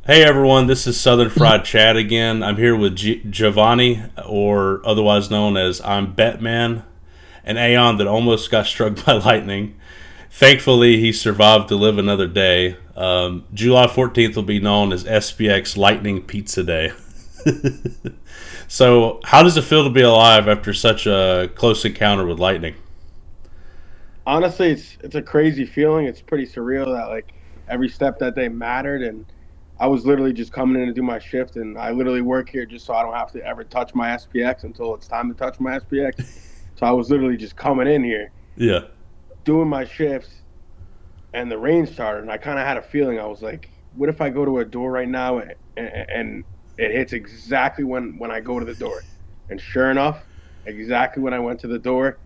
Hey everyone, this is Southern Fried Chad again. I'm here with Jovanni, or otherwise known as I'm Betman, an Aeon that almost got struck by lightning. Thankfully, he survived to live another day. July 14th will be known as SPX Lightning Pizza Day. So, how does it feel to be alive after such a close encounter with lightning? Honestly, it's a crazy feeling. It's pretty surreal that like every step that day mattered, and I was literally just coming in to do my shift, and I literally work here just so I don't have to ever touch my SPX until it's time to touch my SPX. So I was literally just coming in here, Yeah. doing my shifts, and the rain started, and I kind of had a feeling. I was like, what if I go to a door right now and it hits exactly when I go to the door, and sure enough, exactly when I went to the door,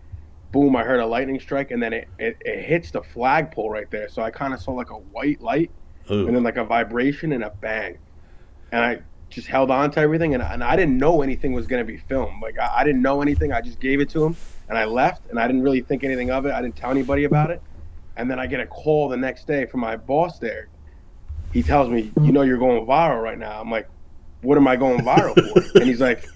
boom, I heard a lightning strike, and then it hits the flagpole right there. So I kind of saw like a white light, and Ooh. then like a vibration and a bang. And I just held on to everything, and I didn't know anything was going to be filmed. Like, I didn't know anything. I just gave it to him, and I left, and I didn't really think anything of it. I didn't tell anybody about it. And then I get a call the next day from my boss there. He tells me, you're going viral right now. I'm like, what am I going viral for? And he's like,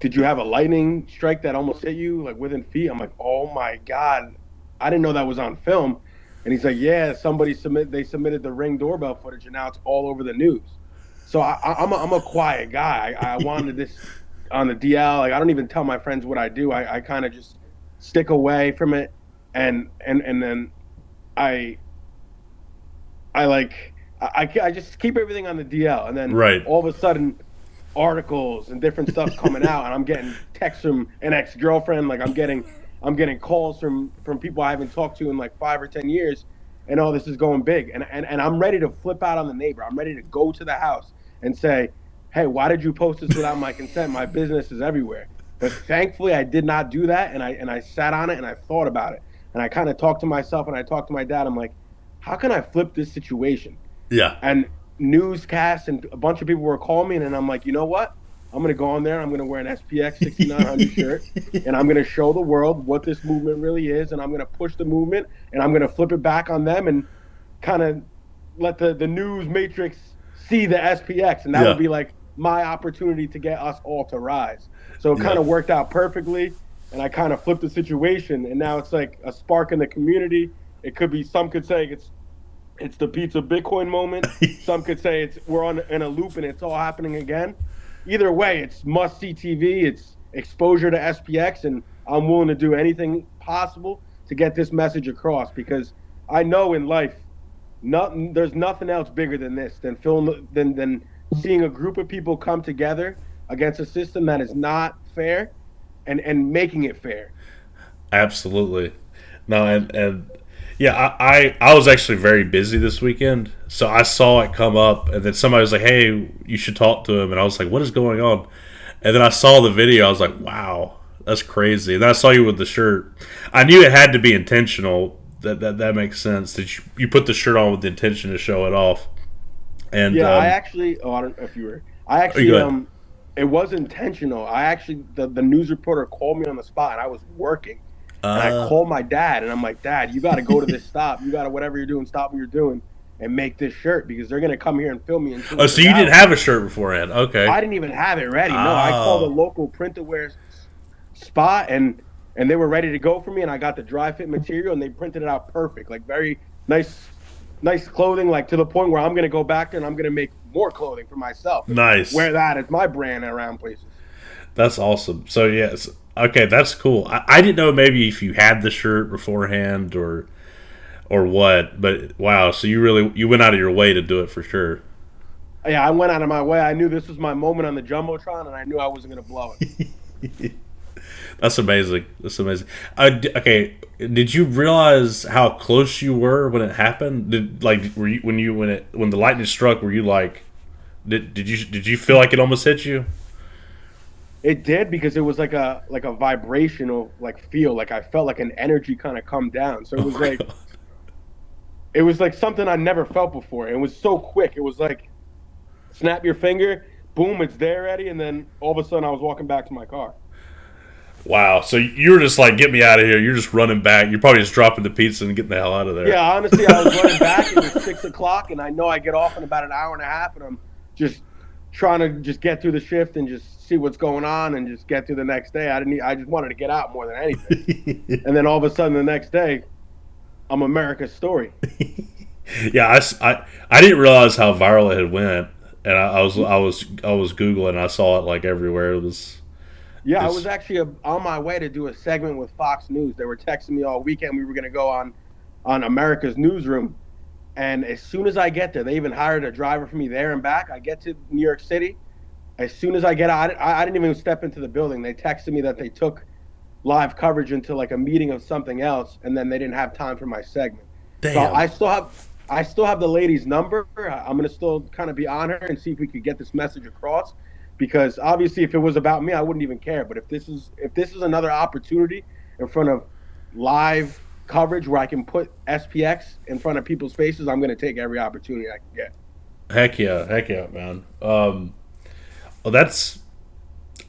did you have a lightning strike that almost hit you like within feet? I'm like, oh my God. I didn't know that was on film. And he's like, yeah, they submitted the Ring doorbell footage, and now it's all over the news. So I'm a quiet guy. I wanted this on the DL. Like, I don't even tell my friends what I do. I kind of just stick away from it, and then I I like I just keep everything on the DL, and then Right. all of a sudden, articles and different stuff's coming out, and I'm getting texts from an ex girlfriend. Like, I'm getting calls from people I haven't talked to in like 5 or 10 years, and all this is going big, and I'm ready to flip out on the neighbor. I'm ready to go to the house and say, hey, why did you post this without my consent? My business is everywhere. But thankfully, I did not do that, and I sat on it, and I thought about it, and I kind of talked to myself, and I talked to my dad. I'm like, how can I flip this situation? Yeah. And newscasts and a bunch of people were calling me, and then I'm like, you know what? I'm gonna go on there. I'm gonna wear an SPX 6900 shirt, and I'm gonna show the world what this movement really is, and I'm gonna push the movement, and I'm gonna flip it back on them, and kind of let the news matrix see the SPX, and that would Yeah. be like my opportunity to get us all to rise. So it kind Yeah. of worked out perfectly, and I kind of flipped the situation, and now it's like a spark in the community. It could be, some could say it's the pizza Bitcoin moment. Some could say it's we're on in a loop and it's all happening again. Either way, it's must see TV. It's exposure to SPX, and I'm willing to do anything possible to get this message across, because I know in life, there's nothing else bigger than this, than film than seeing a group of people come together against a system that is not fair, and making it fair. Absolutely. No, and yeah, I was actually very busy this weekend, so I saw it come up, and then somebody was like, "Hey, you should talk to him," and I was like, "What is going on?" And then I saw the video. I was like, "Wow, that's crazy." And then I saw you with the shirt. I knew it had to be intentional. That makes sense. That you put the shirt on with the intention to show it off. And Yeah, I actually. Oh, I don't know if you were. I oh, you actually. go ahead. It was intentional. I actually, the news reporter called me on the spot, and I was working, and I Uh, called my dad, and I'm like, Dad, you got to go to this stop. You got to, whatever you're doing, stop what you're doing, and make this shirt, because they're gonna come here and film me in oh, so Silicon you didn't Valley. have a shirt beforehand? Okay. I didn't even have it ready. No, I called a Oh, local print-to-wear spot, and they were ready to go for me, and I got the dry fit material, and they printed it out perfect, like very nice clothing, like to the point where I'm gonna go back there and I'm gonna make more clothing for myself and nice. wear that as my brand around places. That's awesome. So yes, okay, that's cool. I didn't know maybe if you had the shirt beforehand or what, but wow. So you went out of your way to do it for sure. Yeah, I went out of my way. I knew this was my moment on the jumbotron, and I knew I wasn't gonna blow it. That's amazing. That's amazing. Okay, did you realize how close you were when it happened? Did like were you when the lightning struck? Were you like did you feel like it almost hit you? It did, because it was like a vibrational like feel. Like, I felt like an energy kind of come down. So Oh my god. it was like something I never felt before. It was so quick. It was like, snap your finger, boom, it's there already, and then all of a sudden I was walking back to my car. Wow. So you were just like, get me out of here. You're just running back. You're probably just dropping the pizza and getting the hell out of there. Yeah, honestly, I was running back. It was 6 o'clock, and I know I get off in about an hour and a half, and I'm just trying to just get through the shift and just see what's going on and just get through the next day. I just wanted to get out more than anything. And then all of a sudden, the next day, I'm America's story. Yeah, I didn't realize how viral it had went, and I was googling. I saw it like everywhere. It was Yeah, I was it's actually on my way to do a segment with Fox News. They were texting me all weekend. We were going to go on America's Newsroom. And as soon as I get there, they even hired a driver for me there and back. I get to New York City. As soon as I get out, I didn't even step into the building. They texted me that they took live coverage into like a meeting of something else, and then they didn't have time for my segment. So damn. I still have the lady's number. I'm gonna still kind of be on her and see if we could get this message across. Because obviously, if it was about me, I wouldn't even care. But if this is another opportunity in front of live coverage where I can put SPX in front of people's faces, I'm gonna take every opportunity I can get. Heck yeah, man. Well, that's.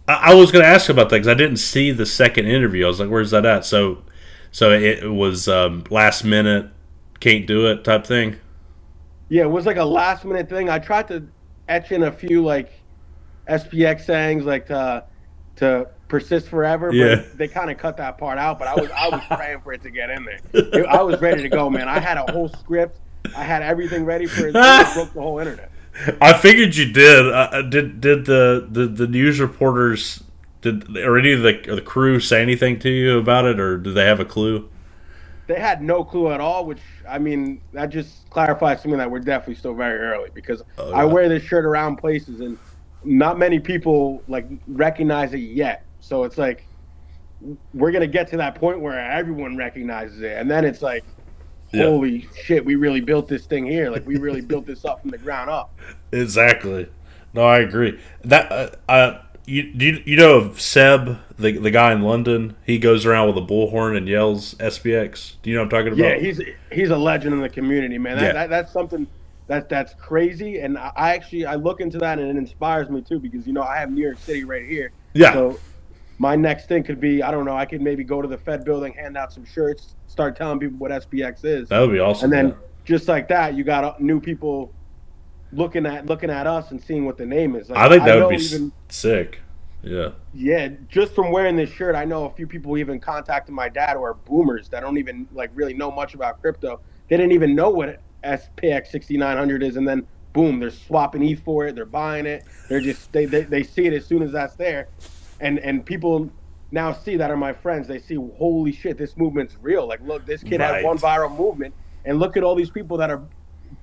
I was going to ask about that because I didn't see the second interview. I was like, "Where's that at?" So it was last minute, can't do it type thing. Yeah, it was like a last minute thing. I tried to etch in a few like SPX sayings like to persist forever, Yeah. but they kind of cut that part out. But I was praying for it to get in there. I was ready to go, man. I had a whole script. I had everything ready for it. It broke the whole internet. I figured you did. Did the news reporters did or any of the crew say anything to you about it, or did they have a clue? They had no clue at all, which I mean that just clarifies to me that we're definitely still very early because Oh I yeah, wear this shirt around places and not many people like recognize it yet. So it's like we're gonna get to that point where everyone recognizes it, and then it's like, yeah, holy shit, we really built this thing here. Like we really built this up from the ground up. exactly. No, I agree. That you know of Seb, the guy in London? He goes around with a bullhorn and yells SPX. Do you know what I'm talking Yeah, about? he's a legend in the community, man. Yeah, That's something that's crazy, and I actually I look into that and it inspires me too because I have New York City right here, yeah, so my next thing could be I don't know I could maybe go to the Fed building, hand out some shirts, start telling people what SPX is, that would be and awesome. Yeah, then just like that you got new people looking at us and seeing what the name is. Like I think I that would be know even sick. Yeah, yeah, just from wearing this shirt, I know a few people even contacted my dad who are boomers that don't even like really know much about crypto. They didn't even know what SPX 6900 is, and then boom, they're swapping ETH for it. They're buying it. They're just they see it as soon as that's there, and people now see that are my friends. They see, holy shit, this movement's real. Like, look, this kid had one right. viral movement, and look at all these people that are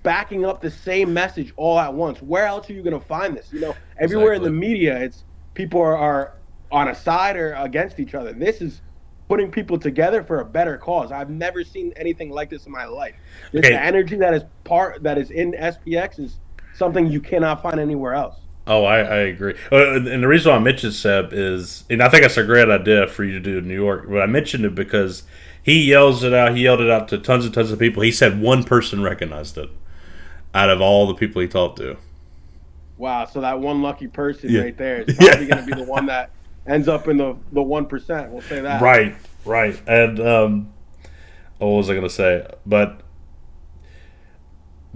backing up the same message all at once. Where else are you going to find this? Everywhere in the Exactly. media, it's people are on a side or against each other. This is putting people together for a better cause. I've never seen anything like this in my life. The Okay. energy that is in SPX is something you cannot find anywhere else. Oh, I agree. And the reason why I mentioned Seb is, and I think that's a great idea for you to do in New York, but I mentioned it because he yells it out. He yelled it out to tons and tons of people. He said one person recognized it out of all the people he talked to. Wow, so that one lucky person Yeah. right there is probably going to be Yeah. the one that ends up in the 1%. We'll say that. Right. Right. And what was I going to say? But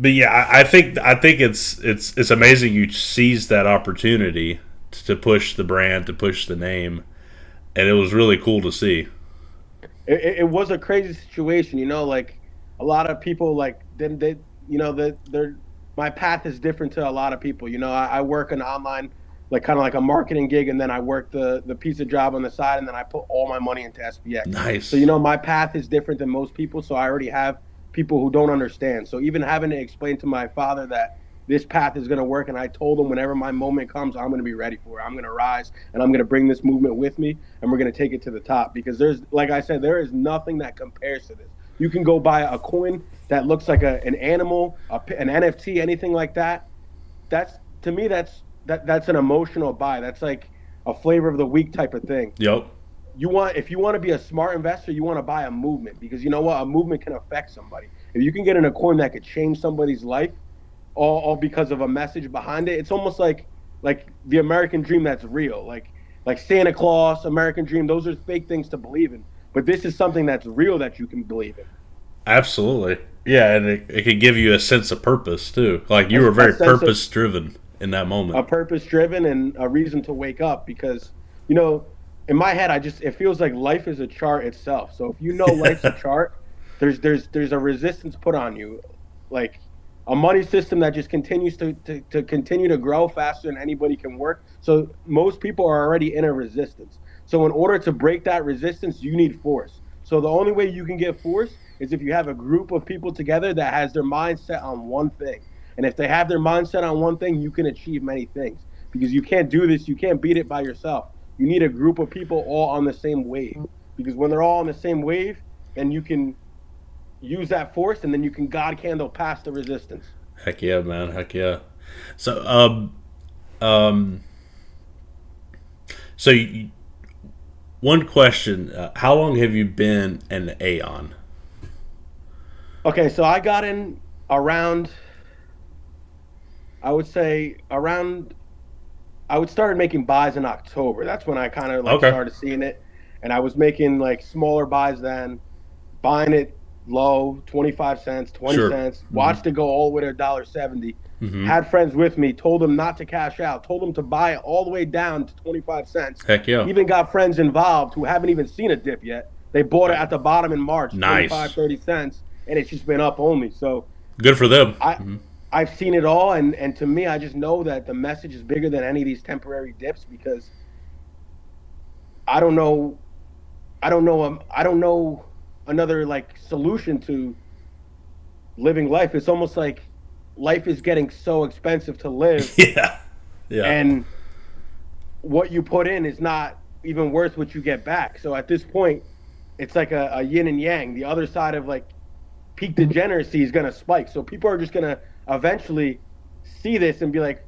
yeah, I think it's amazing you seized that opportunity to push the brand, to push the name, and it was really cool to see. It was a crazy situation, like a lot of people like didn't they that they're my path is different to a lot of people. I work an online like kind of like a marketing gig, and then I work the pizza job on the side, and then I put all my money into SPX. So Nice. my path is different than most people, so I already have people who don't understand. So even having to explain to my father that this path is going to work, and I told him whenever my moment comes, I'm going to be ready for it. I'm going to rise, and I'm going to bring this movement with me, and we're going to take it to the top. Because there's, like I said, there is nothing that compares to this. You can go buy a coin that looks like an animal, an NFT, anything like that. That's to me, that's an emotional buy. That's like a flavor of the week type of thing. Yep. If you want to be a smart investor, you want to buy a movement, because you know what, a movement can affect somebody. If you can get in a coin that could change somebody's life, all because of a message behind it, it's almost like the American dream that's real. Like like Santa Claus, American Dream. Those are fake things to believe in. But this is something that's real that you can believe in. Absolutely. Yeah, and it could give you a sense of purpose too. Like you were A very sense of purpose driven in that moment. a purpose driven and a reason to wake up because you know in my head I just it feels like life is a chart itself. So if you know life's a chart, there's a resistance put on you, like a money system that just continues to continue to grow faster than anybody can work. So most people are already in a resistance. So in order to break that resistance, you need force. So the only way you can get force is if you have a group of people together that has their mind set on one thing. And if they have their mindset on one thing, you can achieve many things because you can't do this. You can't beat it by yourself. You need a group of people all on the same wave because when they're all on the same wave, then you can use that force and then you can God candle past the resistance. Heck yeah, man. Heck yeah. So, um, so you, one question: how long have you been an Aeon? Okay, so I got in around, I would say around, I would started making buys in October. That's when I kind of like Okay, started seeing it. And I was making like smaller buys then, buying it low, 25 cents, 20 sure. cents, watched it go all the way to $1.70. Mm-hmm. Had friends with me, told them not to cash out, told them to buy it all the way down to 25 cents. Heck yeah. Even got friends involved who haven't even seen a dip yet. They bought it Right. at the bottom in March, 25, Nice. 30 cents, and it's just been up only. So Good for them. I Mm-hmm. I've seen it all and to me I just know that the message is bigger than any of these temporary dips because I don't know I don't know another like solution to living life. It's almost like life is getting so expensive to live, Yeah. Yeah. and what you put in is not even worth what you get back. So at this point, it's like a yin and yang. The other side of like peak degeneracy is going to spike. So people are just going to eventually see this and be like,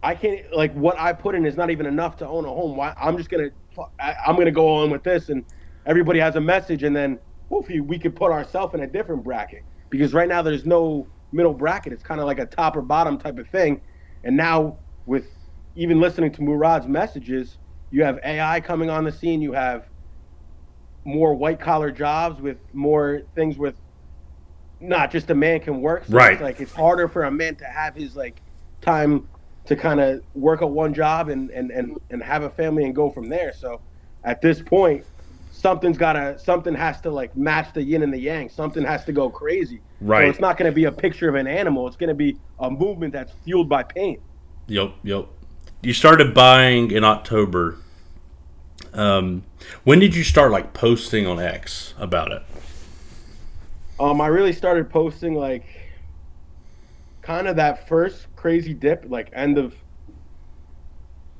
I can't like what I put in is not even enough to own a home. Why I'm just I'm gonna go on with this, and everybody has a message, and then hopefully we could put ourselves in a different bracket because right now there's no middle bracket. It's kind of like a top or bottom type of thing, and now with even listening to Murad's messages, you have AI coming on the scene. You have more white collar jobs with more things with not just a man can work. So it's Right. like it's harder for a man to have his like time to kind of work at one job and have a family and go from there. So at this point, something has to like match the yin and the yang. Something has to go crazy. So Right. it's not going to be a picture of an animal. It's going to be a movement that's fueled by pain. Yep. Yep. You started buying in October. When did you start like posting on X about it? I really started posting like kind of that first crazy dip, like end of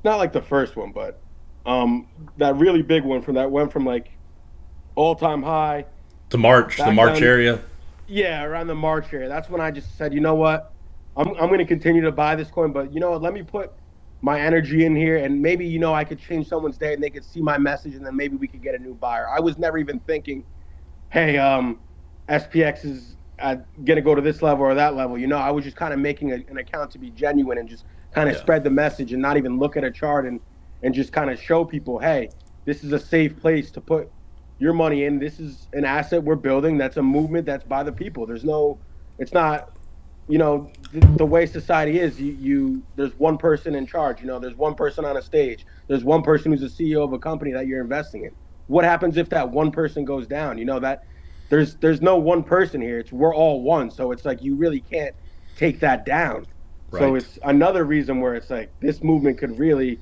not like the first one, but that really big one from that went from like all time high The back March down. area. Yeah, around the March area. That's when I just said, you know what, I'm going to continue to buy this coin, but you know what, let me put my energy in here, and maybe I could change someone's day, and they could see my message, and then maybe we could get a new buyer. I was never even thinking, hey, SPX is going to go to this level or that level. I was just kind of making an account to be genuine and just kind of Yeah. spread the message and not even look at a chart and just kind of show people, hey, this is a safe place to put your money in. This is an asset we're building. That's a movement that's by the people. It's not, the way society is. There's one person in charge. There's one person on a stage. There's one person who's a CEO of a company that you're investing in. What happens if that one person goes down? That there's no one person here. We're all one. So it's like you really can't take that down. So Right. it's another reason where it's like this movement could really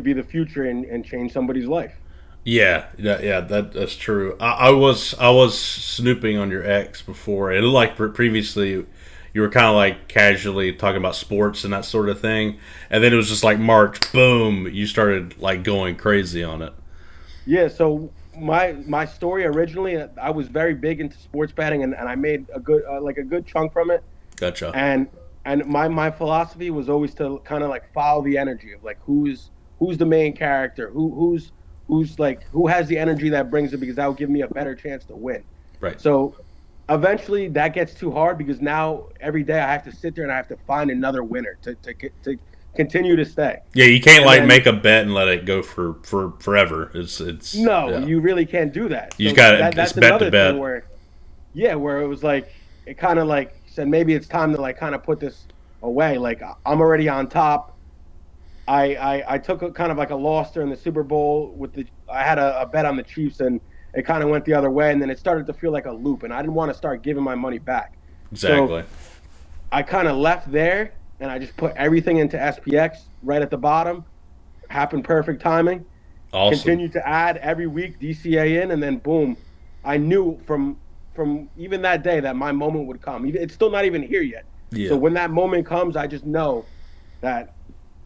be the future and change somebody's life. Yeah, yeah, yeah. That's true. I was snooping on your X before. It looked like previously you were kind of like casually talking about sports and that sort of thing, and then it was just like March, boom, you started like going crazy on it. Yeah, so my story originally, I was very big into sports betting, and I made a good chunk from it. Gotcha. And my philosophy was always to kind of like follow the energy of like who's the main character, who's like who has the energy that brings it, because that would give me a better chance to win. Right. So eventually that gets too hard because now every day I have to sit there and I have to find another winner to continue to stay. Yeah, you can't And like then make a bet and let it go for forever. It's no, yeah. you really can't do that. You just So got it's that's bet to another thing bet. where yeah, where it was like it kind of like said maybe it's time to like kind of put this away. Like I'm already on top. I took a kind of like a loss during the Super Bowl with the I had a bet on the Chiefs and it kind of went the other way and then it started to feel like a loop and I didn't want to start giving my money back. So Exactly. I kind of left there and I just put everything into SPX right at the bottom. Happened perfect timing. Awesome. Continued to add every week DCA in, and then boom, I knew from even that day that my moment would come. It's still not even here yet. So Yeah. when that moment comes, I just know that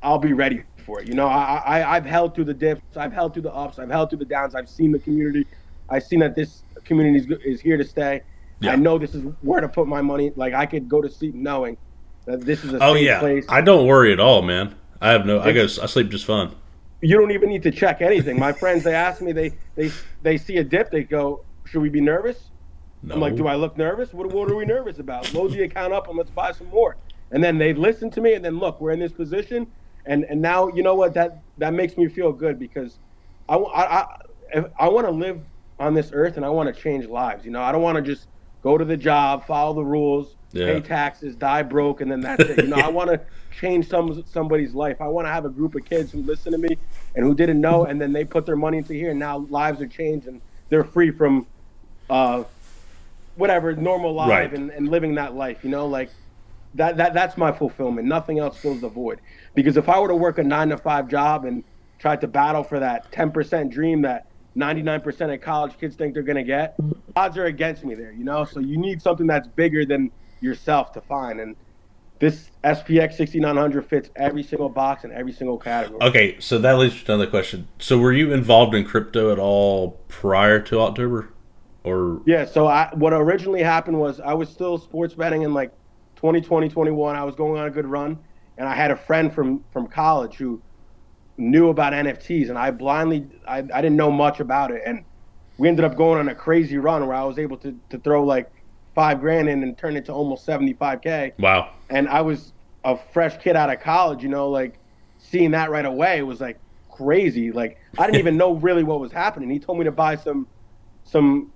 I'll be ready for it. You know, I've held through the dips, I've held through the ups, I've held through the downs. I've seen the community. I've seen that this community is here to stay. I Yeah. know this is where to put my money. Like I could go to sleep knowing that this is a Oh safe yeah. place. I don't worry at all, man. I have no. I go. It's I sleep just fine. you don't even need to check anything. My friends, they ask me, they see a dip, they go, "Should we be nervous?" I'm like, "Do No. I look nervous? What are we nervous about? Load the account up and let's buy some more." And then they listen to me, and then look, we're in this position, and now you know what that makes me feel good because I want to live on this earth and I want to change lives. You know, I don't want to just go to the job, follow the rules, pay Yeah. taxes, die broke, and then that's it. You know, I Yeah. want to change somebody's life. I want to have a group of kids who listen to me and who didn't know, and then they put their money into here, and now lives are changed and they're free from uh, whatever normal life Right. and living that life. You know, like that's my fulfillment. Nothing else fills the void. Because if I were to work a 9 to 5 job and try to battle for that 10% dream that 99% of college kids think they're going to get, odds are against me there, you know? So you need something that's bigger than yourself to find. And this SPX 6900 fits every single box in every single category. Okay. So that leads to another question. So were you involved in crypto at all prior to October, or Yeah, so what originally happened was I was still sports betting in like 2020, 21. I was going on a good run, and I had a friend from college who knew about NFTs, and I didn't know much about it, and we ended up going on a crazy run where I was able to throw like 5 grand in and turn it to almost 75K, wow? and I was a fresh kid out of college, you know, like seeing that right away was like crazy. Like I didn't even know really what was happening. He told me to buy some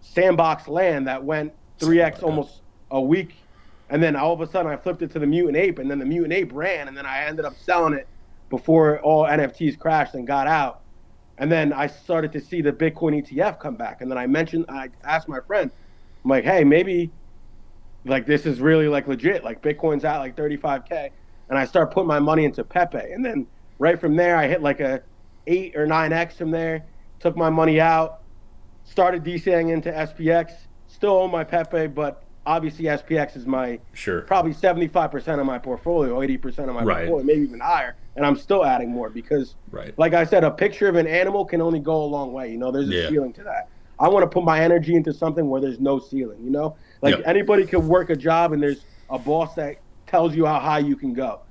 sandbox land that went Something 3x like that. almost a week. And then all of a sudden I flipped it to the mutant ape and then the mutant ape ran and then I ended up selling it before all NFTs crashed and got out. And then I started to see the Bitcoin ETF come back. And then I asked my friend, I'm like, hey, maybe like this is really like legit. Like Bitcoin's at like 35K. And I start putting my money into Pepe. And then right from there, I hit like a 8 or 9x from there, took my money out, started DCing into SPX, still own my Pepe, but obviously SPX is my Sure. probably 75% of my portfolio, 80% of my Right. portfolio, maybe even higher. And I'm still adding more because, Right. like I said, a picture of an animal can only go a long way. You know, there's a Yeah. ceiling to that. I want to put my energy into something where there's no ceiling, you know? Like Yep. anybody could work a job and there's a boss that tells you how high you can go.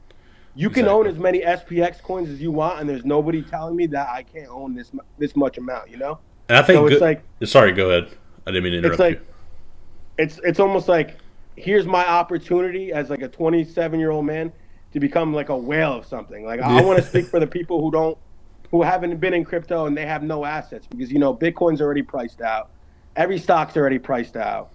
You can own Exactly. as many SPX coins as you want, and there's nobody telling me that I can't own this much amount, you know? And I So think it's good. like Sorry. Go ahead. I didn't mean to it's interrupt you. like it's almost like here's my opportunity as like a 27-year-old man to become like a whale of something. Like I want to Yeah. speak for the people who haven't been in crypto and they have no assets because you know Bitcoin's already priced out, every stock's already priced out,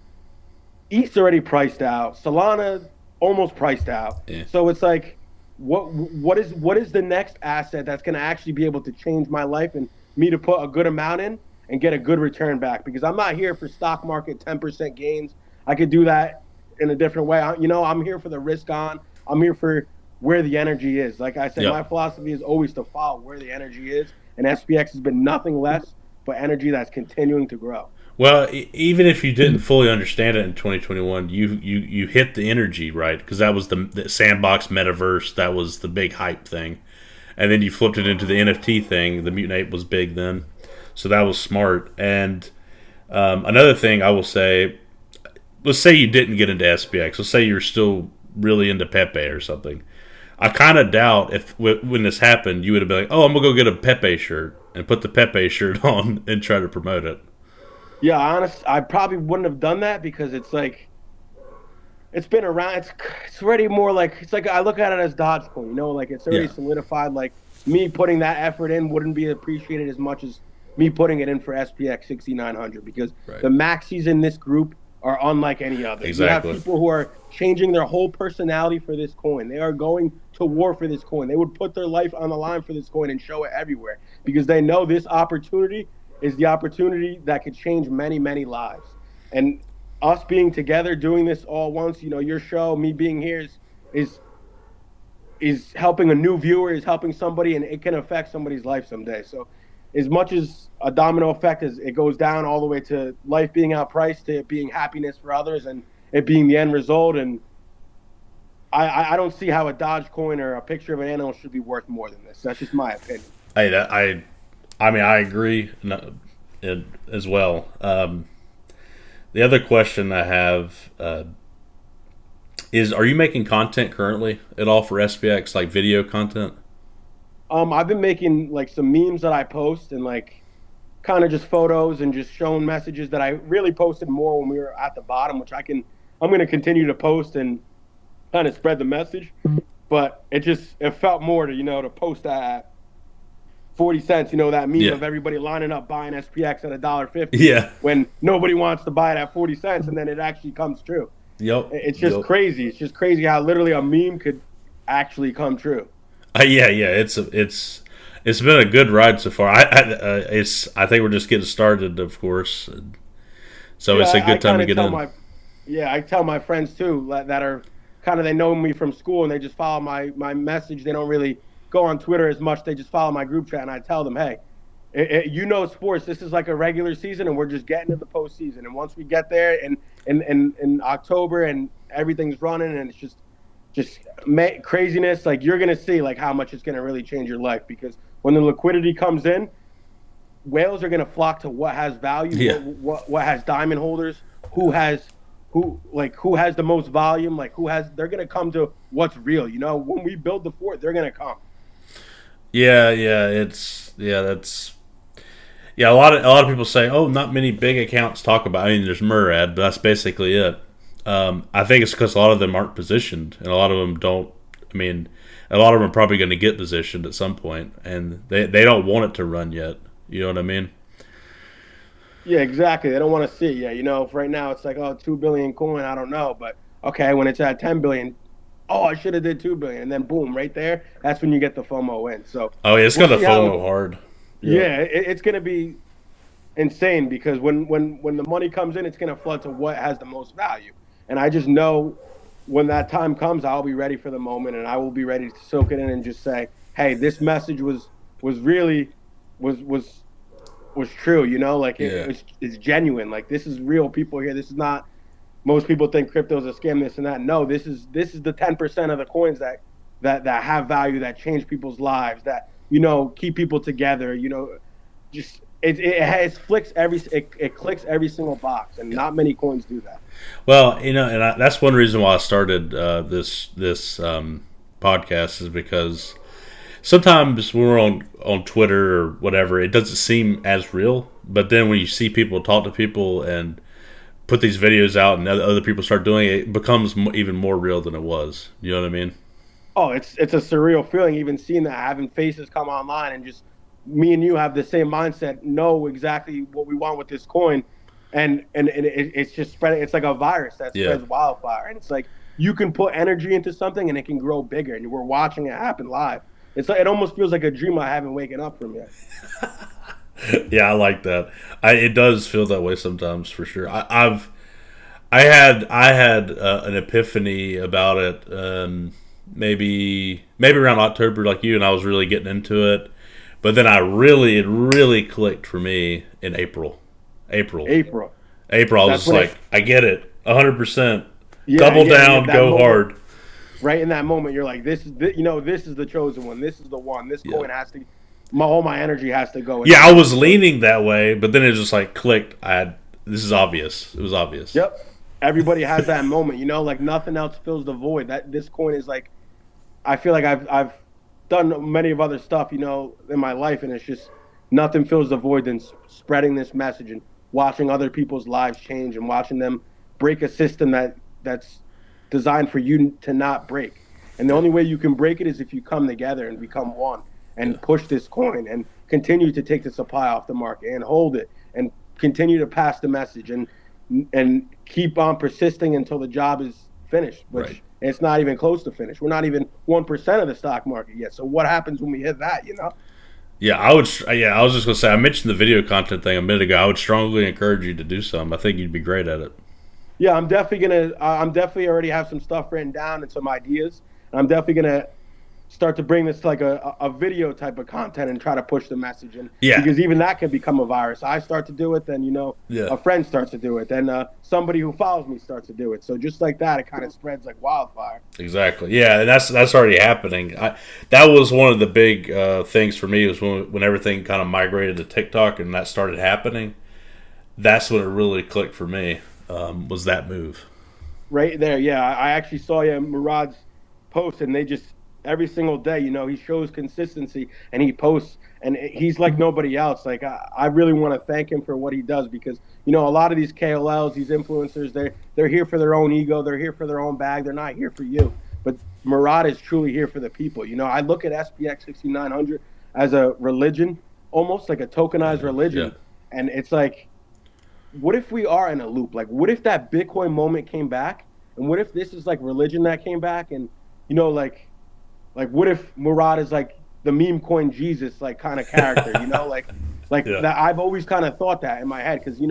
ETH's already priced out, Solana almost priced out. Yeah. So it's like what is the next asset that's going to actually be able to change my life and me to put a good amount in and get a good return back because I'm not here for stock market 10% gains. I could do that in a different way. You know, I'm here for the risk on. I'm here for where the energy is. Like I said, my Yep. philosophy is always to follow where the energy is, and SPX has been nothing less but energy that's continuing to grow. Well, even if you didn't fully understand it in 2021, you hit the energy right because that was the sandbox metaverse. That was the big hype thing, and then you flipped it into the NFT thing. The Mutant Ape was big then, so that was smart. And another thing I will say, let's say you didn't get into SPX. Let's say you're still really into Pepe or something. I kind of doubt if when this happened, you would have been like, "Oh, I'm gonna go get a Pepe shirt and put the Pepe shirt on and try to promote it." Yeah, I probably wouldn't have done that because it's been around. It's already more like it's like I look at it as Dogecoin. Like it's already Yeah, solidified. Like me putting that effort in wouldn't be appreciated as much as me putting it in for SPX 6900 because right. the maxis in this group are unlike any other. You have Exactly. people who are changing their whole personality for this coin. They are going to war for this coin. They would put their life on the line for this coin and show it everywhere because they know this opportunity is the opportunity that could change many, many lives. And us being together doing this all once, your show, me being here is is helping a new viewer, is helping somebody, and it can affect somebody's life someday. So as much as a domino effect as it goes down all the way to life being outpriced to it being happiness for others and it being the end result. And I don't see how a Dogecoin or a picture of an animal should be worth more than this. That's just my opinion. I mean, I agree as well. The other question I have is: are you making content currently at all for SPX, like video content? I've been making like some memes that I post and like kind of just photos and just showing messages that I really posted more when we were at the bottom, which I'm going to continue to post and kind of spread the message. But it felt more to, to post at 40 cents, that meme Yeah, of everybody lining up buying SPX at $1.50 yeah, when nobody wants to buy it at 40 cents and then it actually comes true. yep, It's just yep. crazy. It's just crazy how literally a meme could actually come true. Yeah, yeah. It's been a good ride so far. I think we're just getting started, of course. So Yeah, it's a I good time kind to of get tell in. I tell my friends too that are kind of they know me from school and they just follow my message. They don't really go on Twitter as much. They just follow my group chat, and I tell them, hey, sports. This is like a regular season, and we're just getting to the postseason. And once we get there, in October, and everything's running, and it's just craziness. Like you're gonna see like how much it's gonna really change your life because when the liquidity comes in, whales are going to flock to what has value, Yeah, what has diamond holders, who has the most volume, like who has. They're going to come to what's real. When we build the fort, they're going to come. yeah, yeah. Yeah. A lot of people say, oh, not many big accounts talk about. I mean, there's Murad, but that's basically it. I think it's because a lot of them aren't positioned, and a lot of them don't. I mean, a lot of them are probably going to get positioned at some point, and they don't want it to run yet. You know what I mean? Yeah, exactly. They don't want to see. Yeah, right now it's like 2 billion coin. I don't know, but okay, when it's at 10 billion, oh, I should have did 2 billion, and then boom, right there, that's when you get the FOMO in. So Oh, yeah, it's we'll going to see how. FOMO hard. Yep. Yeah, it's going to be insane because when the money comes in, it's going to flood to what has the most value. And I just know when that time comes, I'll be ready for the moment, and I will be ready to soak it in and just say, "Hey, this message was really was was true." Like Yeah. it's genuine. Like this is real people here. This is not. Most people think crypto's a scam, this and that. No, this is the 10% of the coins that have value, that change people's lives, that keep people together. Just it clicks every single box, and Yeah. not many coins do that. Well, that's one reason why I started this podcast is because sometimes when we're on Twitter or whatever, it doesn't seem as real. But then when you see people talk to people and put these videos out, and other people start doing it, it becomes even more real than it was. You know what I mean? Oh, it's a surreal feeling even seeing that, having faces come online and just me and you have the same mindset, know exactly what we want with this coin, and it's just spreading. It's like a virus that Yeah. spreads wildfire, and it's like you can put energy into something and it can grow bigger, and we're watching it happen live. It's like it almost feels like a dream I haven't waken up from yet. Yeah, I like that. It does feel that way sometimes for sure. I had an epiphany about it. Maybe around October, like you, and I was really getting into it. But then it really clicked for me in April. April, April. April. I was That's just when like, I get it, 100%. yeah, Double yeah, down, that go moment, hard. right in that moment, you're like, this is the chosen one. This is the one. This Yeah, coin has to, all my energy has to go yeah. into I this. was leaning that way, but then it just like clicked. This is obvious. It was obvious. Yep. Everybody has that moment, like nothing else fills the void. That this coin is like, I feel like I've done many of other stuff, in my life, and it's just nothing fills the void than spreading this message and watching other people's lives change and watching them break a system that's designed for you to not break. And the only way you can break it is if you come together and become one Yeah. and push this coin and continue to take the supply off the market and hold it and continue to pass the message and keep on persisting until the job is finished, Right. which it's not even close to finish. We're not even 1% of the stock market yet. So what happens when we hit that, you know? Yeah, I would. Yeah, I was just gonna say. I mentioned the video content thing a minute ago. I would strongly encourage you to do some. I think you'd be great at it. Yeah, I'm definitely gonna. I'm definitely already have some stuff written down and some ideas. And I'm definitely gonna start to bring this to like a video type of content and try to push the message. And Yeah. because even that can become a virus. I start to do it, then Yeah. a friend starts to do it, then somebody who follows me starts to do it. So just like that, it kind of spreads like wildfire. Exactly. Yeah, and that's already happening. That was one of the big things for me was when everything kind of migrated to TikTok and that started happening. That's when it really clicked for me. Was that move? Right there, yeah. I actually saw Murad's post, and they just every single day, he shows consistency, and he posts, and he's like nobody else. Like I really want to thank him for what he does because a lot of these KOLs, these influencers, they're here for their own ego, they're here for their own bag, they're not here for you. But Murad is truly here for the people. I look at SPX 6900 as a religion, almost like a tokenized Yeah. religion, and it's like what if we are in a loop? Like, what if that Bitcoin moment came back, and what if this is like religion that came back, and like what if Murad is like the meme coin Jesus like kind of character, like Yeah. that. I've always kind of thought that in my head because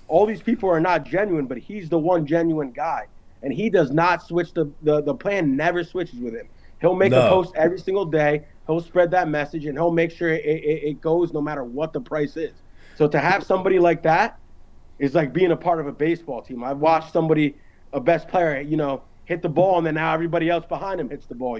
all these people are not genuine, but he's the one genuine guy, and he does not switch the plan never switches with him. He'll make a No. post every single day. He'll spread that message, and he'll make sure it goes no matter what the price is. So to have somebody like that is like being a part of a baseball team. I've watched somebody, a best player, hit the ball, and then now everybody else behind him hits the ball.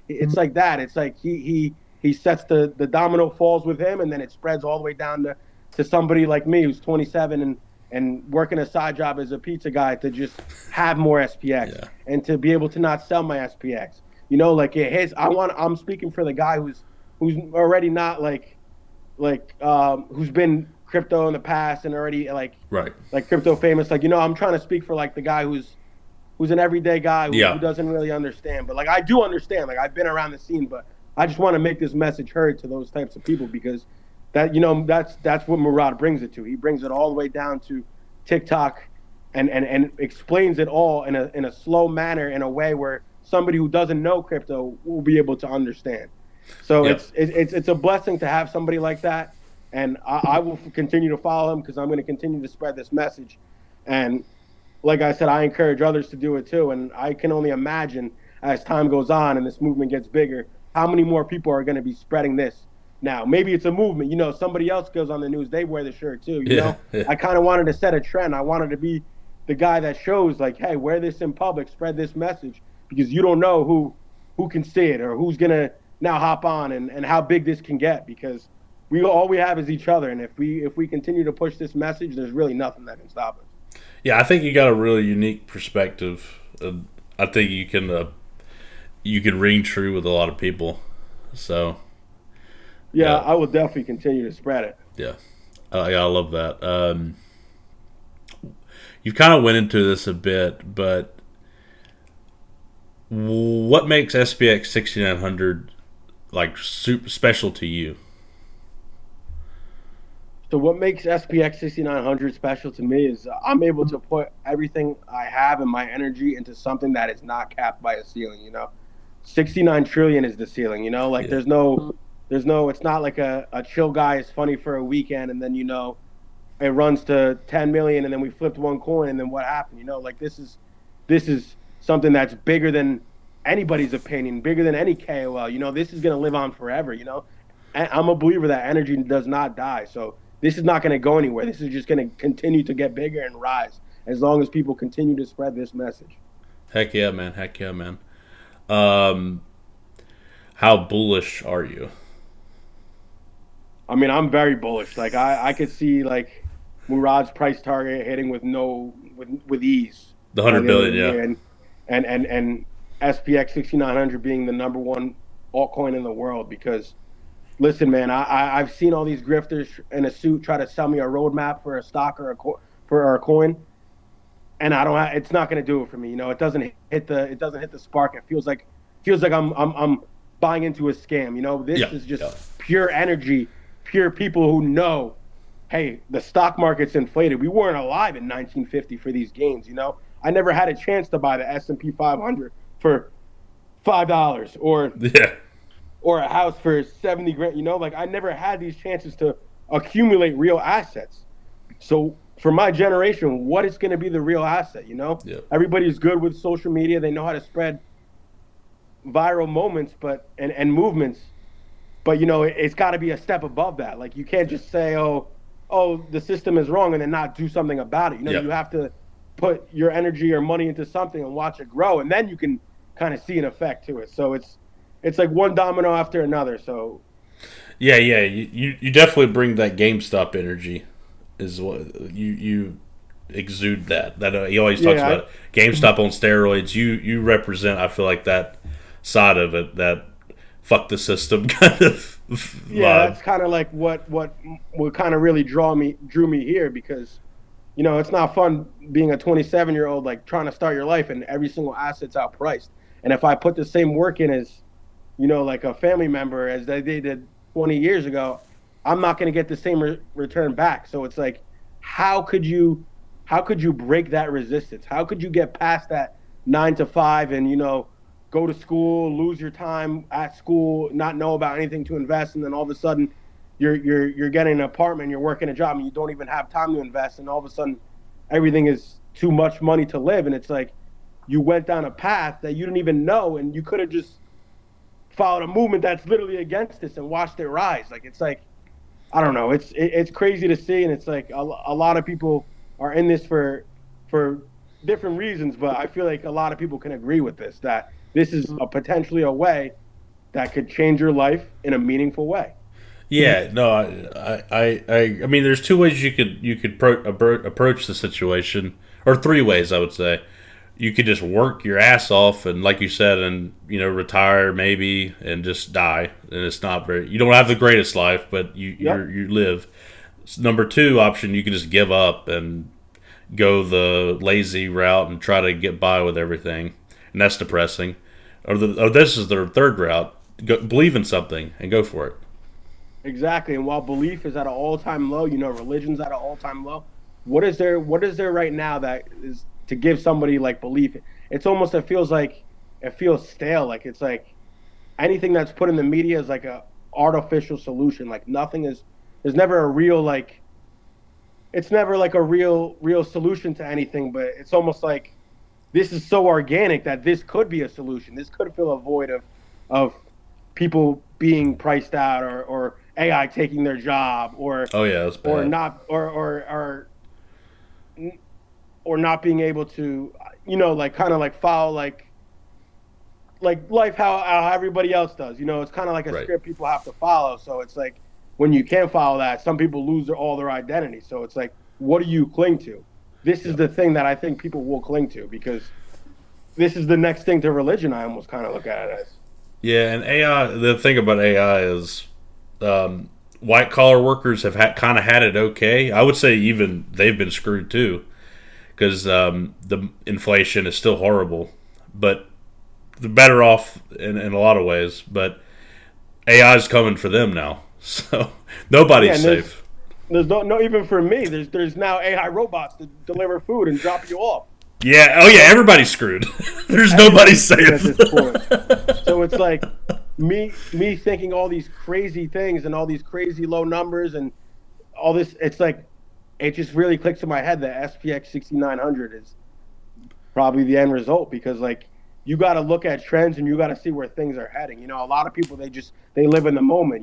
It's like that. It's like he sets the domino falls with him, and then it spreads all the way down to somebody like me who's 27 and working a side job as a pizza guy to just have more SPX Yeah. and to be able to not sell my SPX. Like it hits. I'm speaking for the guy who's already not who's been crypto in the past and already Right. like crypto famous. Like, I'm trying to speak for like the guy who's an everyday guy who Yeah. doesn't really understand. But like I do understand. Like I've been around the scene, but I just want to make this message heard to those types of people because that's what Murad brings it to. He brings it all the way down to TikTok and explains it all in a slow manner in a way where somebody who doesn't know crypto will be able to understand. So Yeah. it's a blessing to have somebody like that, and I will continue to follow him because I'm going to continue to spread this message. And like I said, I encourage others to do it too. And I can only imagine as time goes on and this movement gets bigger, how many more people are going to be spreading this. Now, maybe it's a movement. Somebody else goes on the news, they wear the shirt too. Yeah. Yeah. I kind of wanted to set a trend. I wanted to be the guy that shows like, hey, wear this in public, spread this message because you don't know who can see it or who's gonna now hop on and how big this can get because we have is each other, and if we continue to push this message, there's really nothing that can stop us. Yeah. I think you got a really unique perspective. I think you can ring true with a lot of people. So Yeah, yeah. I will definitely continue to spread it. Yeah. Yeah, I love that. You've kind of went into this a bit, but what makes SPX 6900 like super special to you? So what makes SPX 6900 special to me is I'm able to put everything I have and my energy into something that is not capped by a ceiling. 69 trillion is the ceiling. Like Yeah. there's no. It's not like a chill guy is funny for a weekend and then it runs to 10 million and then we flipped one coin and then what happened. Like this is something that's bigger than anybody's opinion, bigger than any KOL. This is gonna live on forever. I'm a believer that energy does not die. So this is not going to go anywhere. This is just going to continue to get bigger and rise as long as people continue to spread this message. Heck yeah, man. Heck yeah, man. Um, how bullish are you? I mean, I'm very bullish. Like I could see like Murad's price target hitting with ease The by 100 the end of billion, the yeah. year, and SPX 6900 being the number one altcoin in the world because listen, man, I've seen all these grifters in a suit try to sell me a roadmap for a stock or for a coin. and I don't. It's not going to do it for me. It doesn't hit the spark. It feels like I'm buying into a scam. Yeah, This is just yeah, pure energy, pure people who know, hey, the stock market's inflated. We weren't alive in 1950 for these gains. I never had a chance to buy the S&P 500 for $5 yeah, or a house for 70 grand. Like I never had these chances to accumulate real assets. So for my generation, what is going to be the real asset? yeah. Everybody's good with social media. They know how to spread viral moments, and movements. But it's got to be a step above that. Like you can't just say, oh, the system is wrong, and then not do something about it. Yeah. You have to put your energy or money into something and watch it grow, and then you can kind of see an effect to it. So it's like one domino after another. So Yeah, yeah, you definitely bring that GameStop energy. Is what you exude that he always talks yeah, about GameStop on steroids. You represent. I feel like that side of it, that fuck the system kind of yeah, vibe. that's kind of like what kind of really drew me here, because it's not fun being a 27-year-old like trying to start your life and every single asset's outpriced. And if I put the same work in as like a family member as they did 20 years ago, I'm not going to get the same return back. So it's like, how could you how could you break that resistance? How could you get past that 9 to 5 and go to school, lose your time at school, not know about anything to invest, and then all of a sudden you're getting an apartment, you're working a job, and you don't even have time to invest, and all of a sudden everything is too much money to live, and it's like you went down a path that you didn't even know, and you could have just followed a movement that's literally against this and watched it rise. Like it's like I don't know, it's crazy to see, and it's like a lot of people are in this for different reasons, but I feel like a lot of people can agree with this, that this is potentially a way that could change your life in a meaningful way. Yeah, no, I mean, there's two ways you could approach the situation, or three ways I would say. You could just work your ass off, and like you said, and retire maybe, and just die. And it's not very. You don't have the greatest life, but Yep. you live. Number two option, you can just give up and go the lazy route and try to get by with everything, and that's depressing. Or this is the third route. Believe in something and go for it. Exactly. And while belief is at an all-time low, religion's at an all-time low. What is there right now that is to give somebody like belief? It's almost it feels stale. Like it's like anything that's put in the media is like a artificial solution. Like nothing is there's never a real like it's never like a real solution to anything, but it's almost like this is so organic that this could be a solution. This could fill a void of people being priced out, or AI taking their job, Oh yeah, that's or bad. not or not being able to like kind of like follow like life how everybody else does. It's kind of like a Right. script people have to follow. So it's like when you can't follow that, some people lose all their identity. So it's like, what do you cling to? This is Yeah. the thing that I think people will cling to, because this is the next thing to religion. I almost kind of look at it as. Yeah, and AI. The thing about AI is, white collar workers have kind of had it okay. I would say even they've been screwed too, because the inflation is still horrible, but they're better off in a lot of ways. But AI is coming for them now, so Yeah, nobody's and safe. there's no even for me. There's now AI robots to deliver food and drop you off. Yeah. Oh yeah. Everybody's screwed. There's nobody Everybody's screwed at safe. this point. So it's like me thinking all these crazy things and all these crazy low numbers and all this. It's like it just really clicks in my head that SPX 6900 is probably the end result, because like you got to look at trends and you got to see where things are heading. A lot of people they live in the moment.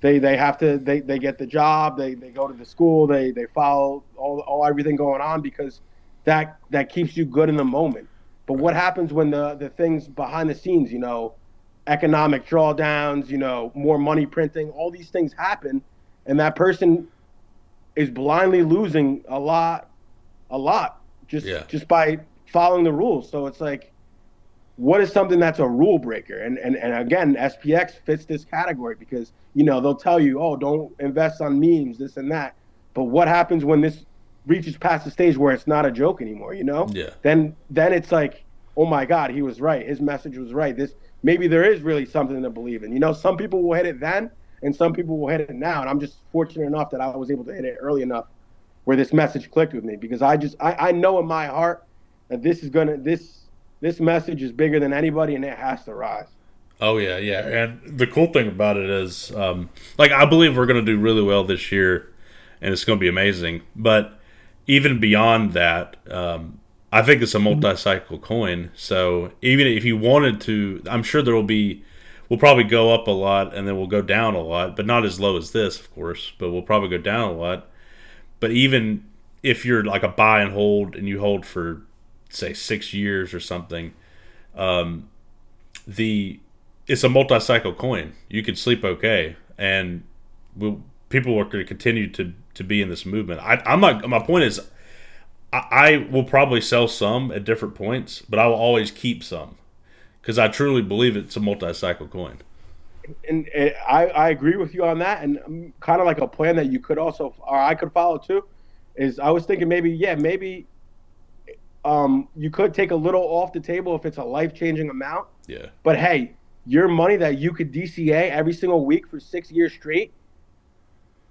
They have to they get the job, they go to the school, they follow all everything going on, because that keeps you good in the moment. But what happens when the things behind the scenes, economic drawdowns, more money printing, all these things happen, and that person is blindly losing a lot Yeah. just by following the rules. So it's like, what is something that's a rule breaker? And again, SPX fits this category, because they'll tell you, oh, don't invest on memes, this and that. But what happens when reaches past the stage where it's not a joke anymore, Yeah. then it's like, oh my God, he was right. His message was right. This maybe there is really something to believe in. Some people will hit it then, and some people will hit it now. And I'm just fortunate enough that I was able to hit it early enough where this message clicked with me, because I know in my heart that this message is bigger than anybody, and it has to rise. Oh yeah, yeah. And the cool thing about it is, like, I believe we're going to do really well this year, and it's going to be amazing. But even beyond that, I think it's a multi-cycle coin. So even if you wanted to, I'm sure there will be. We'll probably go up a lot, and then we'll go down a lot, but not as low as this, of course. But we'll probably go down a lot. But even if you're like a buy and hold, and you hold for say 6 years or something, um, the it's a multi-cycle coin. You could sleep okay, and people are going to continue to be in this movement. I'm not. My point is, I will probably sell some at different points, but I will always keep some because I truly believe it's a multi-cycle coin. And I agree with you on that. And kind of like a plan that you could also, or I could follow too, is I was thinking maybe you could take a little off the table if it's a life changing amount. Yeah. But hey, your money that you could DCA every single week for 6 years straight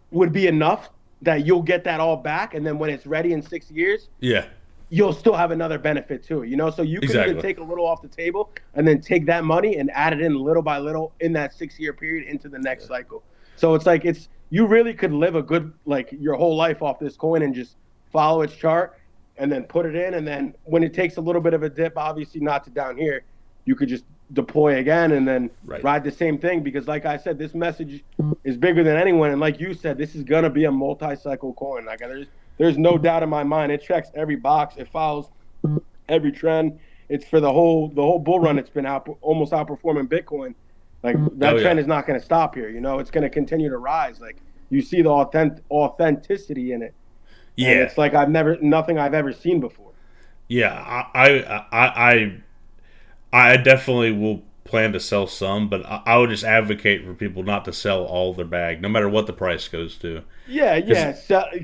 would be enough that you'll get that all back, and then when it's ready in 6 years, Yeah. you'll still have another benefit to it. So you could Exactly. even take a little off the table and then take that money and add it in little by little in that 6 year period into the next cycle. So it's like you really could live a good, like, your whole life off this coin and just follow its chart and then put it in, and then when it takes a little bit of a dip, obviously not to down here, you could just deploy again and then ride the same thing, because like I said, this message is bigger than anyone, and like you said, this is gonna be a multi-cycle coin. Like, there's no doubt in my mind. It checks every box. It follows every trend. It's for the whole bull run. It's been almost outperforming Bitcoin. Like, that trend is not going to stop here. It's going to continue to rise. Like, you see the authenticity in it. Yeah, and it's like nothing I've ever seen before. Yeah, I definitely will plan to sell some, but I would just advocate for people not to sell all their bag, no matter what the price goes to. Yeah.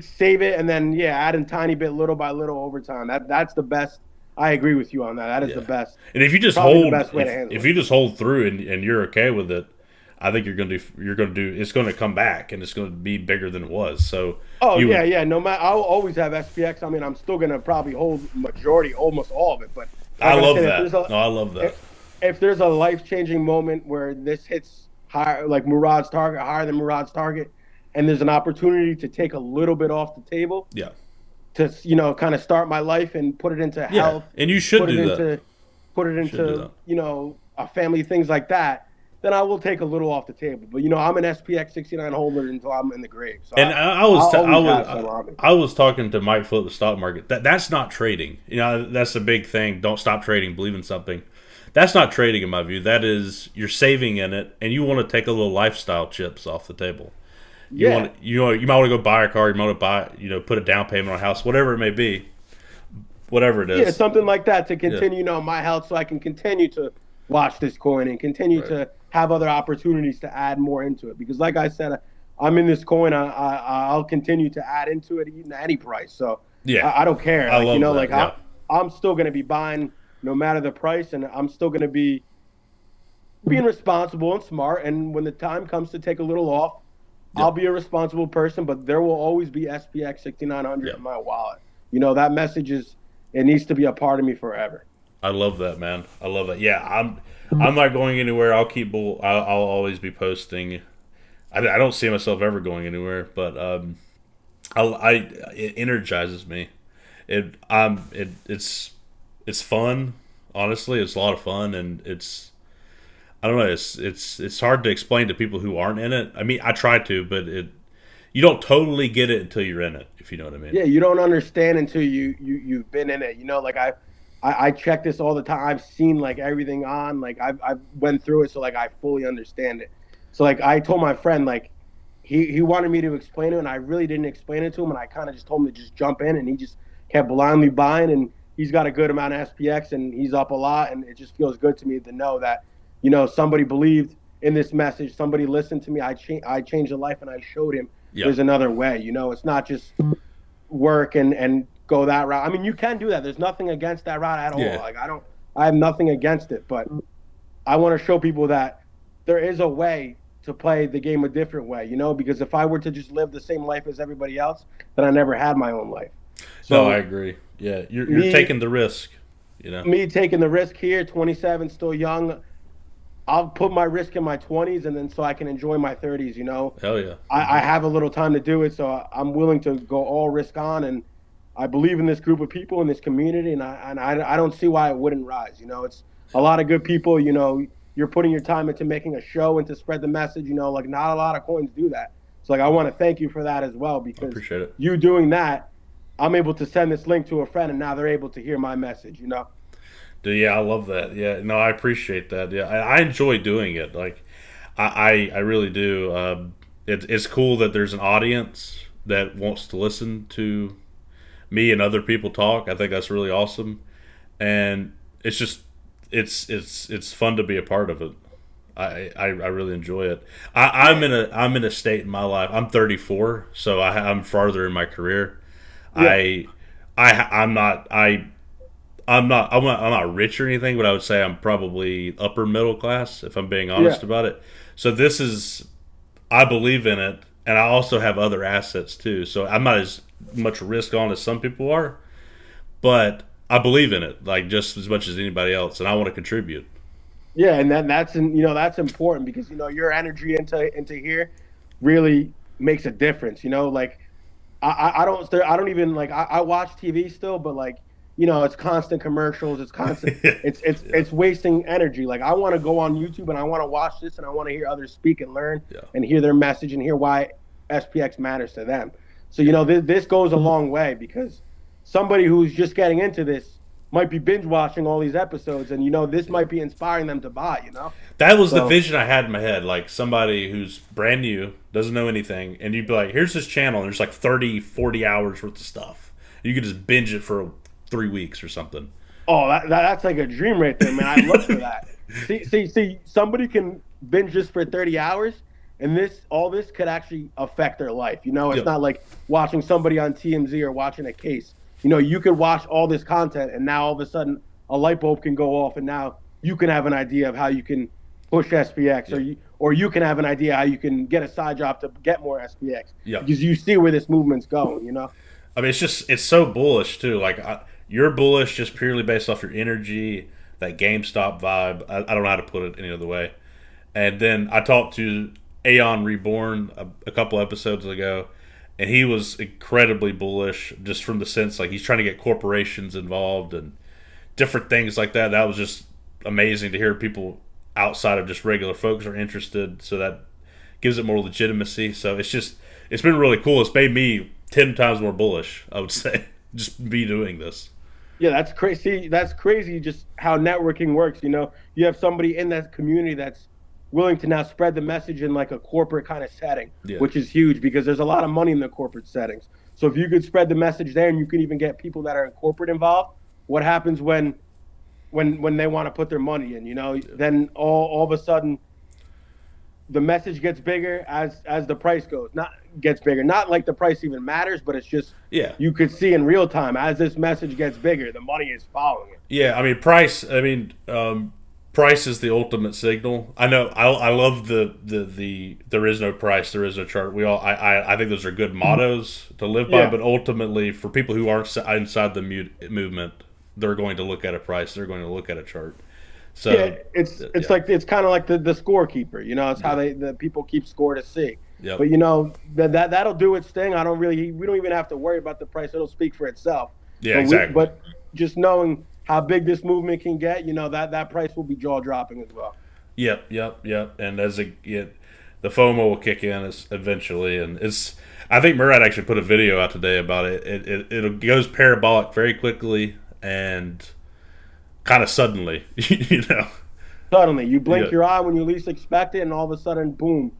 Save it, and then add in tiny bit, little by little, over time. That's the best. I agree with you on that. That is the best. And if you just Probably hold, the best way to handle if it. you just hold through and you're okay with it, I think you're gonna do. It's going to come back, and it's going to be bigger than it was. So. Yeah. No matter, I'll always have SPX. I mean, I'm still gonna probably hold majority, almost all of it. But like I love said, that. I love that. If there's a life changing moment where this hits higher, like Murad's target, higher than Murad's target, and there's an opportunity to take a little bit off the table, Yeah. to kind of start my life and put it into health, and you should put do it that. into put it into a family, things like that, then I will take a little off the table. But I'm an SPX69 holder until I'm in the grave. So And I was talking to Mike Phillip, the stock market. That's not trading. That's the big thing. Don't stop trading. Believe in something. That's not trading in my view. That is, you're saving in it, and you want to take a little lifestyle chips off the table. You might want to go buy a car. You might want to buy, put a down payment on a house, whatever it may be, whatever it is. Yeah, something like that to continue, my health, so I can continue to watch this coin and continue to have other opportunities to add more into it. Because, like I said, I'm in this coin. I'll continue to add into it at any price. So I don't care. I love that. I'm still going to be buying no matter the price, and I'm still going to be being responsible and smart. And when the time comes to take a little off, I'll be a responsible person. But there will always be SPX 6900 in my wallet. That message it needs to be a part of me forever. I love that, man. I love it. Yeah, I'm not going anywhere. I'll keep. I'll always be posting. I don't see myself ever going anywhere, but it energizes me. It's fun. Honestly, it's a lot of fun, and I don't know. It's hard to explain to people who aren't in it. I mean, I try to, but you don't totally get it until you're in it, if you know what I mean. Yeah, you don't understand until you've been in it. Like I check this all the time. I've seen like everything on. Like I've went through it, so like I fully understand it. So like I told my friend, like he wanted me to explain it, and I really didn't explain it to him, and I kind of just told him to just jump in, and he just kept blindly buying, and he's got a good amount of SPX, and he's up a lot, and it just feels good to me to know that somebody believed in this message, somebody listened to me. I changed a life, and I showed him there's another way. It's not just work and go that route. I mean, you can do that. There's nothing against that route at all. Yeah. Like I have nothing against it, but I want to show people that there is a way to play the game a different way, because if I were to just live the same life as everybody else, then I never had my own life. No, I So agree. Yeah, you're me taking the risk. You know. me taking the risk here, 27, still young, I'll put my risk in my 20s and then so I can enjoy my 30s, Hell yeah. I have a little time to do it, so I'm willing to go all risk on, and I believe in this group of people in this community, and I don't see why it wouldn't rise. It's a lot of good people. You're putting your time into making a show and to spread the message. Like not a lot of coins do that. So like I want to thank you for that as well, I because appreciate it. you doing that, I'm able to send this link to a friend, and now they're able to hear my message. Dude, yeah, I love that. Yeah, no, I appreciate that. Yeah, I enjoy doing it. Like, I really do. It's cool that there's an audience that wants to listen to me and other people talk. I think that's really awesome, and it's just it's fun to be a part of it. I really enjoy it. I'm in a state in my life. I'm 34, so I'm farther in my career. Yeah, I I'm not I'm not rich or anything, but I would say I'm probably upper middle class if I'm being yeah, honest about it. So this is I believe in it, and I also have other assets too. So I'm not as much risk on as some people are, but I believe in it like just as much as anybody else, and I want to contribute. yeah, and that's important because your energy into here really makes a difference. Like I don't even like I watch TV still, but like it's constant commercials, it's constant, Yeah, it's wasting energy. Like I want to go on YouTube and I want to watch this and I want to hear others speak and learn yeah, and hear their message and hear why SPX matters to them. So yeah. this goes a long way because somebody who's just getting into this might be binge watching all these episodes and this Yeah. might be inspiring them to buy. That was the So vision I had in my head. Like somebody who's brand new, doesn't know anything, and you'd be like, here's this channel, and there's like 30, 40 hours worth of stuff. You could just binge it for 3 weeks or something. oh, that's like a dream right there, man. I look for that. See, somebody can binge this for 30 hours, and all this could actually affect their life. It's Yep. not like watching somebody on TMZ or watching a case. You could watch all this content, and now all of a sudden a light bulb can go off, and now you can have an idea of how you can push SPX, Yep. or you can have an idea how you can get a side job to get more SPX Yep. because you see where this movement's going. I mean, it's so bullish too. Like you're bullish just purely based off your energy, that GameStop vibe. I don't know how to put it any other way. And then I talked to Aeon Reborn a couple episodes ago, and he was incredibly bullish just from the sense like he's trying to get corporations involved and different things like that. That was just amazing to hear people outside of just regular folks are interested. So that gives it more legitimacy. So it's been really cool. It's made me 10 times more bullish, I would say, just be doing this. Yeah, that's crazy. That's crazy. Just how networking works. You have somebody in that community that's willing to now spread the message in like a corporate kind of setting, Yeah. which is huge because there's a lot of money in the corporate settings. So if you could spread the message there, and you can even get people that are in corporate involved, what happens when they want to put their money in? Then all of a sudden the message gets bigger as the price goes. Not gets bigger. Not like the price even matters, but it's just Yeah. you could see in real time as this message gets bigger, the money is following it. Yeah, I mean, price. Price is the ultimate signal. I know. I love the there is no price, there is no chart. I think those are good mottos to live by. Yeah. But ultimately, for people who aren't inside the movement, they're going to look at a price. They're going to look at a chart. Yeah, So, it's yeah, like it's kind of like the scorekeeper. It's how yeah, the people keep score to see. yep, But that'll do its thing. We don't even have to worry about the price. It'll speak for itself. yeah, But exactly. just knowing how big this movement can get, that price will be jaw dropping as well. Yep, yep, yep. And the FOMO will kick in eventually, and it's. I think Murad actually put a video out today about it. It goes parabolic very quickly and kind of suddenly, you know. Suddenly, you blink Yeah, your eye when you least expect it, and all of a sudden, boom,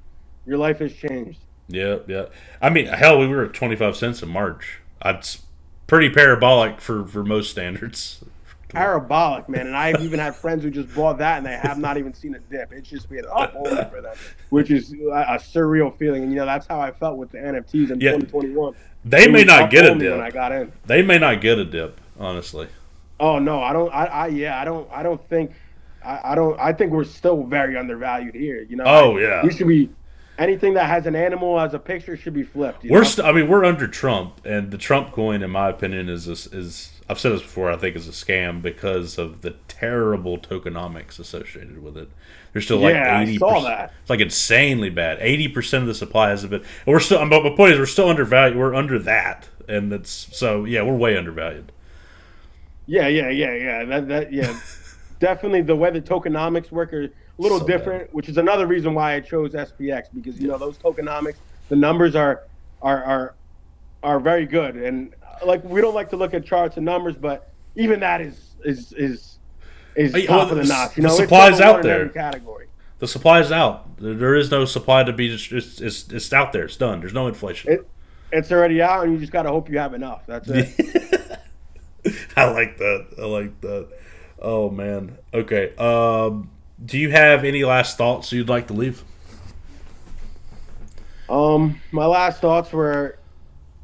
your life has changed. yeah, yeah. I mean, hell, we were at 25 cents in March. It's pretty parabolic for most standards. parabolic, man. And I've even had friends who just bought that and they have not even seen a dip. It's just been up only for them, which is a surreal feeling. And that's how I felt with the NFTs in Yeah, 2021. they It may was not up get a only when dip. I got in. They may not get a dip, honestly. Oh no, I don't. Yeah, I don't think. I don't. I think we're still very undervalued here. Oh yeah, We should be. Anything that has an animal as a picture should be flipped. I mean, we're under Trump, and the Trump coin, in my opinion, is I've said this before. I think is a scam because of the terrible tokenomics associated with it. There's still like Yeah, I 80%. saw that. It's like insanely bad. 80% of the supply hasn't been. And we're still. But my point is, we're still undervalued. We're under that, and that's so. Yeah, we're way undervalued. Yeah. Yeah. Definitely the way the tokenomics work are a little So bad. different, which is another reason why I chose SPX because those tokenomics, the numbers are are very good, and like we don't like to look at charts and numbers, but even that is top of the notch. The It's supply's number out one in every there. category. The supply's out. There is no supply to be. It's out there. It's done. There's no inflation. It's already out, and you just got to hope you have enough. That's it. I like that. I like that. Oh man. Okay. Do you have any last thoughts you'd like to leave? My last thoughts were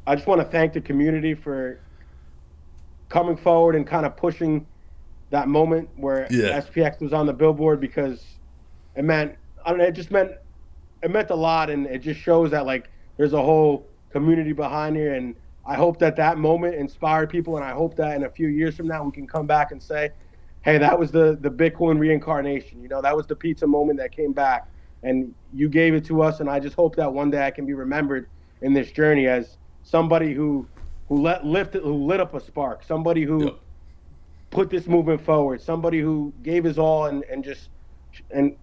I just want to thank the community for coming forward and kind of pushing that moment where Yeah. SPX was on the billboard because it meant I don't know, it meant a lot, and it just shows that like there's a whole community behind here, and I hope that moment inspired people, and I hope that in a few years from now we can come back and say, hey, that was the Bitcoin reincarnation. That was the pizza moment that came back, and you gave it to us, and I just hope that one day I can be remembered in this journey as somebody who lit up a spark, somebody who Yep. put this movement forward, somebody who gave his all and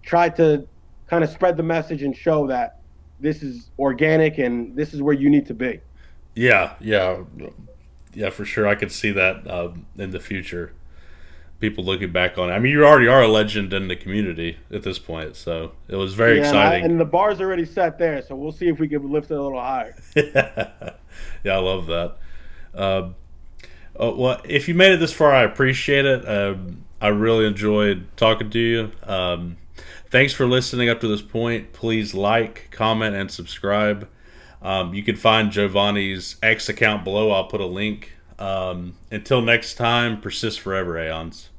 tried to kind of spread the message and show that this is organic and this is where you need to be. Yeah. Yeah. Yeah. For sure, I could see that in the future. People looking back on it. I mean, you already are a legend in the community at this point, so it was very Yeah, exciting. and the bar's already set there, so we'll see if we can lift it a little higher. Yeah, I love that. Um, well, if you made it this far, I appreciate it. I really enjoyed talking to you. Thanks for listening up to this point. Please like, comment, and subscribe. You can find Jovanni's X account below. I'll put a link. Until next time, persist forever, Aeons.